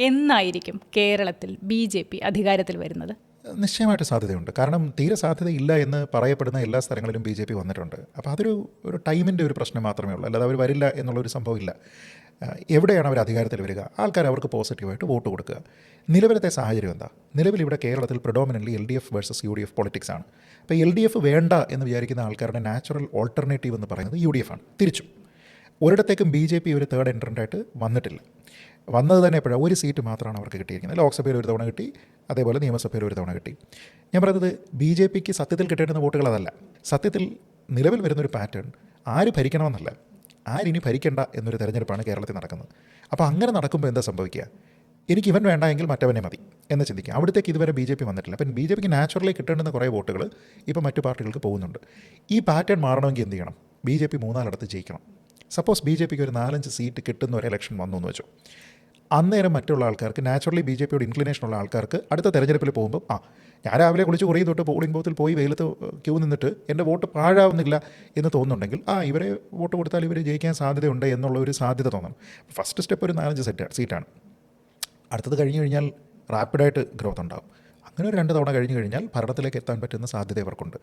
എന്നായിരിക്കും കേരളത്തിൽ BJP അധികാരത്തിൽ വരുന്നത്? നിശ്ചയമായിട്ട് സാധ്യതയുണ്ട്. കാരണം തീരെ സാധ്യതയില്ല എന്ന് പറയപ്പെടുന്ന എല്ലാ സ്ഥലങ്ങളിലും BJP വന്നിട്ടുണ്ട്. അപ്പോൾ അതൊരു ടൈമിൻ്റെ ഒരു പ്രശ്നം മാത്രമേ ഉള്ളൂ. അല്ലാതെ അവർ വരില്ല എന്നുള്ളൊരു സംഭവമില്ല. എവിടെയാണ് അവർ അധികാരത്തിൽ വരിക? ആൾക്കാർ അവർക്ക് പോസിറ്റീവായിട്ട് വോട്ട് കൊടുക്കുക. നിലവിലത്തെ സാഹചര്യം എന്താ? നിലവിൽ ഇവിടെ കേരളത്തിൽ predominantly LDF versus UDF politics ആണ്. അപ്പോൾ LDF വേണ്ട എന്ന് വിചാരിക്കുന്ന ആൾക്കാരുടെ നാച്ചുറൽ ഓൾട്ടർനേറ്റീവ് എന്ന് പറയുന്നത് UDF ആണ്. തിരിച്ചും ഒരിടത്തേക്കും BJP ഒരു തേർഡ് എൻട്രൻ്റായിട്ട് വന്നിട്ടില്ല. വന്നത് തന്നെ എപ്പോഴാണ്? ഒരു സീറ്റ് മാത്രമാണ് അവർക്ക് കിട്ടിയിരിക്കുന്നത്. ലോക്സഭയിൽ ഒരു തവണ കിട്ടി, അതേപോലെ നിയമസഭയിൽ ഒരു തവണ കിട്ടി. ഞാൻ പറയുന്നത് BJPക്ക് സത്യത്തിൽ കിട്ടേണ്ടുന്ന വോട്ടുകൾ അതല്ല. സത്യത്തിൽ നിലവിൽ വരുന്നൊരു പാറ്റേൺ ആര് ഭരിക്കണമെന്നല്ല, ആരിനി ഭരിക്കേണ്ട എന്നൊരു തെരഞ്ഞെടുപ്പാണ് കേരളത്തിൽ നടക്കുന്നത്. അപ്പോൾ അങ്ങനെ നടക്കുമ്പോൾ എന്താ സംഭവിക്കുക? എനിക്ക് ഇവൻ വേണ്ട എങ്കിൽ മറ്റവനെ മതി എന്ന് ചിന്തിക്കുക. അവിടത്തേക്ക് ഇതുവരെ BJP വന്നിട്ടില്ല. അപ്പം BJPക്ക് നാച്ചുറലി കിട്ടേണ്ടുന്ന കുറേ വോട്ടുകൾ ഇപ്പോൾ മറ്റു പാർട്ടികൾക്ക് പോകുന്നുണ്ട്. ഈ പാറ്റേൺ മാറണമെങ്കിൽ എന്ത് ചെയ്യണം? BJP 3-4 ജയിക്കണം. സപ്പോസ് BJPക്ക് ഒരു 4-5 സീറ്റ് കിട്ടുന്ന ഒരു ഇലക്ഷൻ വന്നു എന്ന് വെച്ചു. അന്നേരം മറ്റുള്ള ആൾക്കാർക്ക്, നാച്ചുറലി BJPയോട് ഇൻക്ലിനേഷനുള്ള ആൾക്കാർക്ക് അടുത്ത തെരഞ്ഞെടുപ്പിൽ പോകുമ്പോൾ ഞാൻ രാവിലെ കുളിച്ച് കുറേ തൊട്ട് പോളിംഗ് ബൂത്തിൽ പോയി വെയിലത്ത് ക്യൂ നിന്നിട്ട് എൻ്റെ വോട്ട് പാഴാവുന്നില്ല എന്ന് തോന്നുന്നുണ്ടെങ്കിൽ ഇവരെ വോട്ട് കൊടുത്താൽ ഇവർ ജയിക്കാൻ സാധ്യതയുണ്ട് എന്നുള്ള ഒരു സാധ്യത തോന്നണം. ഫസ്റ്റ് സ്റ്റെപ്പ് ഒരു 4-5 സീറ്റാണ്. അടുത്തത് കഴിഞ്ഞ് കഴിഞ്ഞാൽ റാപ്പിഡായിട്ട് ഗ്രോത്ത് ഉണ്ടാകും. അങ്ങനെ ഒരു 2 തവണ കഴിഞ്ഞ് കഴിഞ്ഞാൽ ഭരണത്തിലേക്ക് എത്താൻ പറ്റുന്ന സാധ്യത ഇവർക്കുണ്ട്.